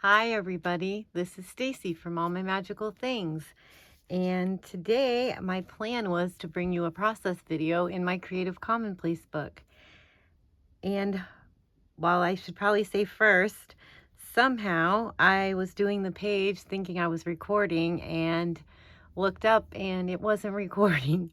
Hi everybody, this is Stacy from All My Magical Things, and today my plan was to bring you a process video in my Creative Commonplace book. And while I should probably say first, somehow I was doing the page thinking I was recording and looked up and it wasn't recording.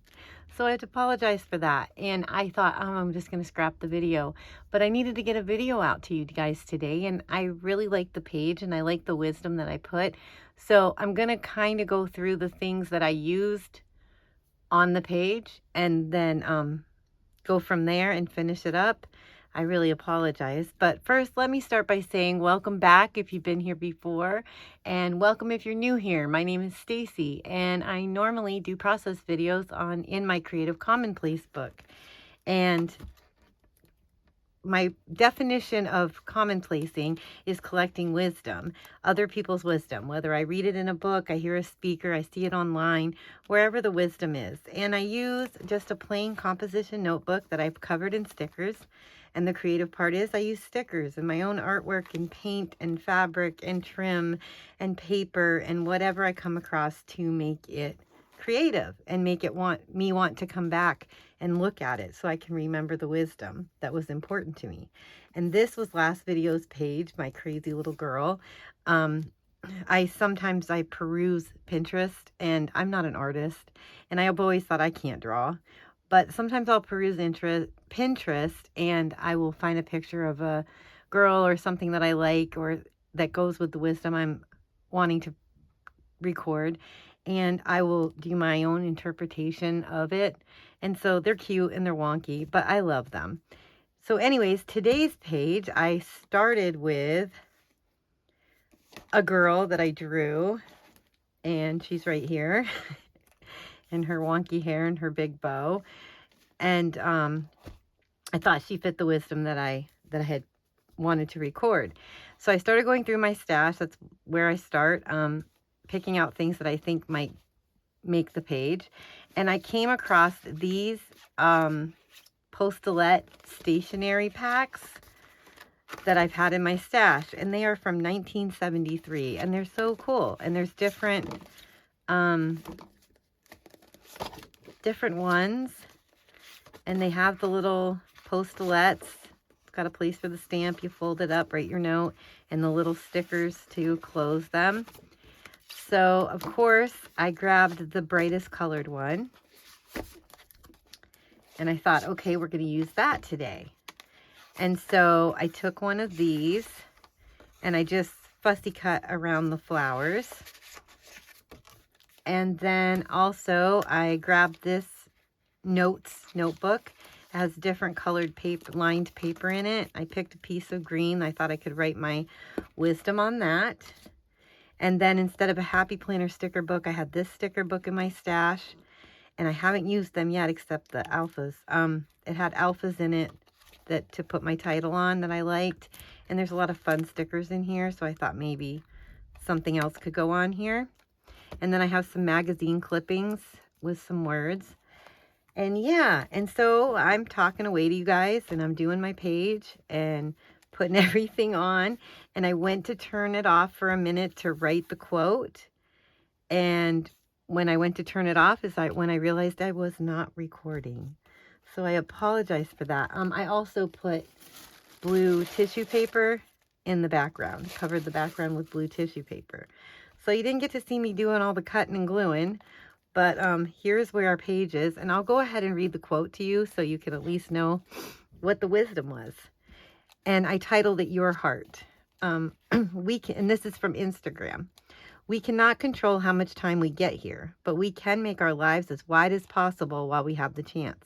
So I had to apologize for that. And I thought, I'm just going to scrap the video. But I needed to get a video out to you guys today. And I really like the page and I like the wisdom that I put. So I'm going to kind of go through the things that I used on the page and then go from there and finish it up. I really apologize. But first, let me start by saying welcome back if you've been here before, and welcome if you're new here. My name is Stacy, and I normally do process videos in my Creative Commonplace book. And my definition of commonplacing is collecting wisdom, other people's wisdom, whether I read it in a book, I hear a speaker, I see it online, wherever the wisdom is. And I use just a plain composition notebook that I've covered in stickers. And the creative part is I use stickers and my own artwork and paint and fabric and trim and paper and whatever I come across to make it creative and make it want to come back and look at it so I can remember the wisdom that was important to me. And this was last video's page, my crazy little girl. Sometimes I peruse Pinterest, and I'm not an artist, and I've always thought I can't draw. But sometimes I'll peruse Pinterest and I will find a picture of a girl or something that I like or that goes with the wisdom I'm wanting to record. And I will do my own interpretation of it. And so they're cute and they're wonky, but I love them. So anyways, today's page, I started with a girl that I drew. And she's right here. And her wonky hair and her big bow. And I thought she fit the wisdom that I had wanted to record. So I started going through my stash. That's where I start, picking out things that I think might make the page. And I came across these Postulette stationery packs that I've had in my stash. And they are from 1973. And they're so cool. And there's different ones. And they have the little Postulettes. It's got a place for the stamp. You fold it up, write your note, and the little stickers to close them. So, of course, I grabbed the brightest colored one. And I thought, okay, we're going to use that today. And so I took one of these, and I just fussy cut around the flowers. And then also I grabbed this notebook. It has different colored paper, lined paper in it. I picked a piece of green. I thought I could write my wisdom on that. And then instead of a happy planner sticker book, I had this sticker book in my stash. And I haven't used them yet except the alphas. It had alphas in it to put my title on that I liked. And there's a lot of fun stickers in here, so I thought maybe something else could go on here. And then I have some magazine clippings with some words. And yeah, and so I'm talking away to you guys, and I'm doing my page and putting everything on. And I went to turn it off for a minute to write the quote. And when I went to turn it off is when I realized I was not recording. So I apologize for that. I also put blue tissue paper in the background, covered the background with blue tissue paper. So you didn't get to see me doing all the cutting and gluing. But here's where our page is, and I'll go ahead and read the quote to you so you can at least know what the wisdom was. And I titled it Your Heart. And this is from Instagram. We cannot control how much time we get here, but we can make our lives as wide as possible while we have the chance.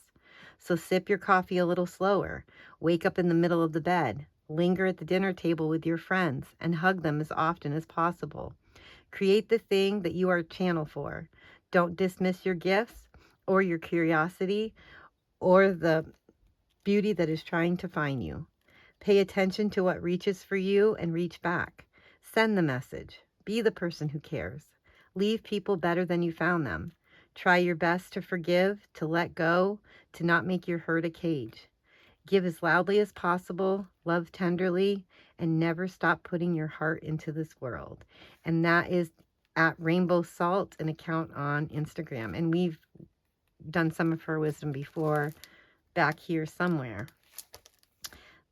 So sip your coffee a little slower, wake up in the middle of the bed, linger at the dinner table with your friends, and hug them as often as possible. Create the thing that you are channel for. Don't dismiss your gifts or your curiosity or the beauty that is trying to find you. Pay attention to what reaches for you and reach back. Send the message. Be the person who cares. Leave people better than you found them. Try your best to forgive, to let go, to not make your hurt a cage. Give as loudly as possible, love tenderly, and never stop putting your heart into this world. And that is at Rainbow Salt, an account on Instagram. And we've done some of her wisdom before back here somewhere.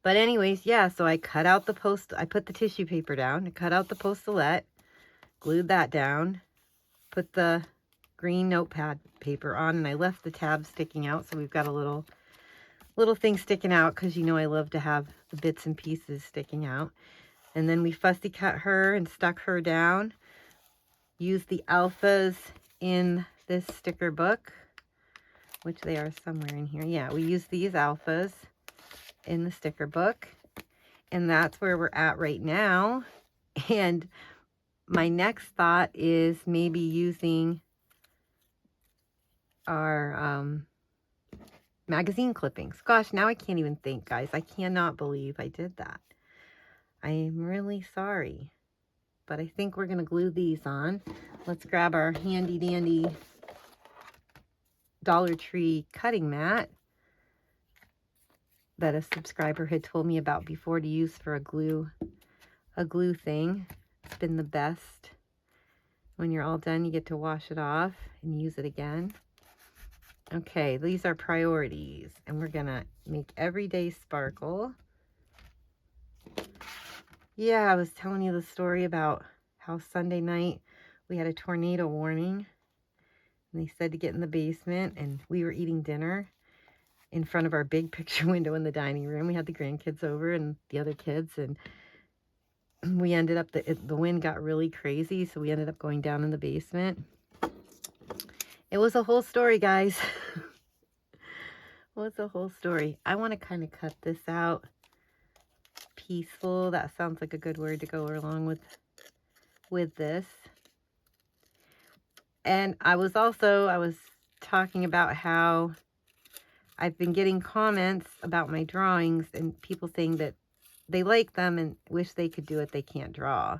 But anyways, yeah, so I cut out the I put the tissue paper down, I cut out the post-it, glued that down, put the green notepad paper on, and I left the tab sticking out, so we've got a little thing sticking out, because you know I love to have the bits and pieces sticking out. And then we fussy cut her and stuck her down. Used the alphas in this sticker book, which they are somewhere in here. Yeah, we used these alphas in the sticker book, and that's where we're at right now. And my next thought is maybe using our magazine clippings. Gosh, now I can't even think, guys. I cannot believe I did that. I am really sorry, but I think we're going to glue these on. Let's grab our handy dandy Dollar Tree cutting mat that a subscriber had told me about before to use for a glue thing. It's been the best. When you're all done, you get to wash it off and use it again. Okay, these are priorities, and we're gonna make every day sparkle. Yeah, I was telling you the story about how Sunday night we had a tornado warning, and they said to get in the basement, and we were eating dinner in front of our big picture window in the dining room. We had the grandkids over and the other kids, and we ended up, the wind got really crazy, so we ended up going down in the basement. It was a whole story, guys. Well, it's a whole story. I want to kind of cut this out. Peaceful. That sounds like a good word to go along with this. And I was talking about how I've been getting comments about my drawings and people saying that they like them and wish they could do it. They can't draw.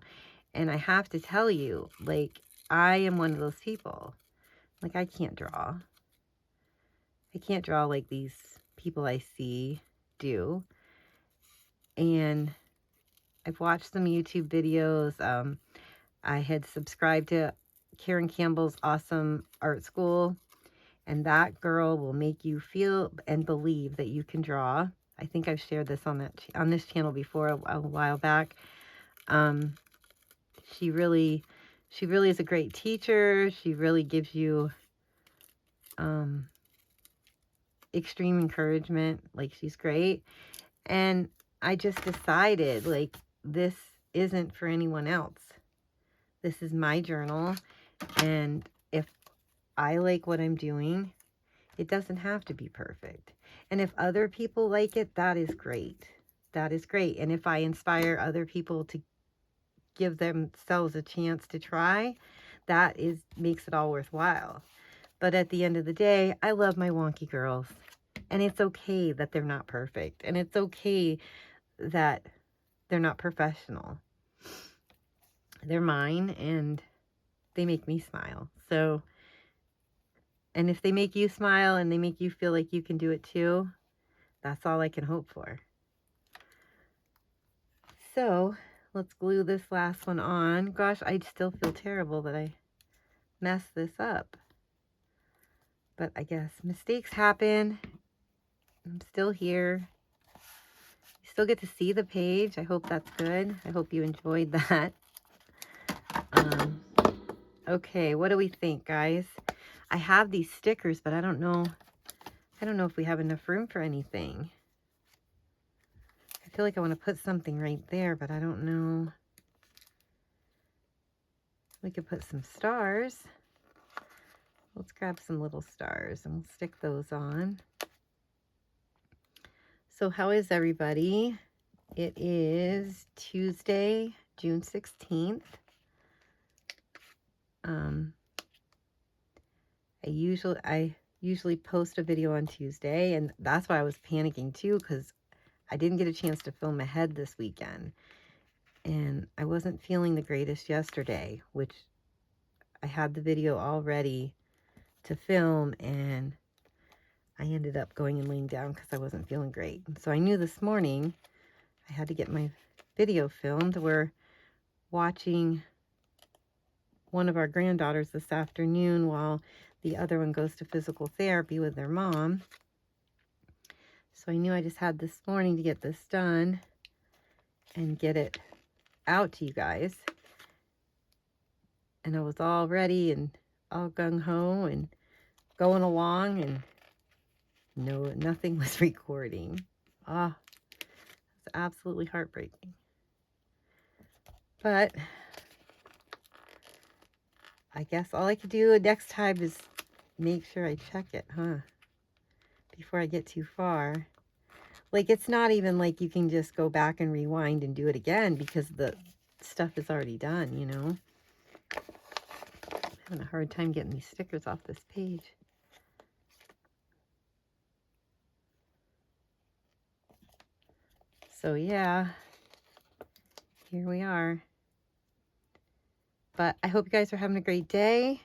And I have to tell you, like, I am one of those people. Like, I can't draw. I can't draw like these people I see do. And I've watched some YouTube videos. I had subscribed to Karen Campbell's Awesome Art School, and that girl will make you feel and believe that you can draw. I think I've shared this on this channel before a while back. She really is a great teacher. She really gives you extreme encouragement. Like, she's great. And I just decided, like, this isn't for anyone else. This is my journal, and if I like what I'm doing, it doesn't have to be perfect. And if other people like it, that is great. That is great. And if I inspire other people to give themselves a chance to try, that makes it all worthwhile. But at the end of the day, I love my wonky girls. And it's okay that they're not perfect. And it's okay that they're not professional. They're mine, and they make me smile. So, and if they make you smile and they make you feel like you can do it too, that's all I can hope for. So, let's glue this last one on. Gosh, I still feel terrible that I messed this up. But I guess mistakes happen. I'm still here. You still get to see the page. I hope that's good. I hope you enjoyed that. Okay, what do we think, guys? I have these stickers, but I don't know if we have enough room for anything. I feel like I want to put something right there, but I don't know. We could put some stars. Let's grab some little stars and we'll stick those on. So how is everybody? It is Tuesday, June 16th. I usually post a video on Tuesday, and that's why I was panicking too, because I didn't get a chance to film ahead this weekend. And I wasn't feeling the greatest yesterday, which I had the video all ready to film, and I ended up going and laying down because I wasn't feeling great. And so I knew this morning I had to get my video filmed. We're watching one of our granddaughters this afternoon while the other one goes to physical therapy with their mom. So I knew I just had this morning to get this done and get it out to you guys. And I was all ready and all gung-ho and going along, and no, nothing was recording. Ah, it's absolutely heartbreaking. But I guess all I could do next time is make sure I check it, huh? Before I get too far. Like, it's not even like you can just go back and rewind and do it again because the stuff is already done, you know? I'm having a hard time getting these stickers off this page. So yeah, here we are. But I hope you guys are having a great day.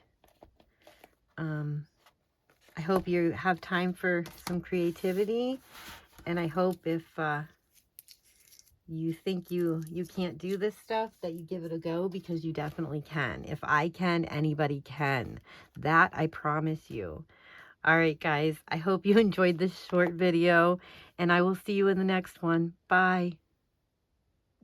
I hope you have time for some creativity. And I hope if you think you can't do this stuff, that you give it a go, because you definitely can. If I can, anybody can. That I promise you. All right, guys. I hope you enjoyed this short video, and I will see you in the next one. Bye.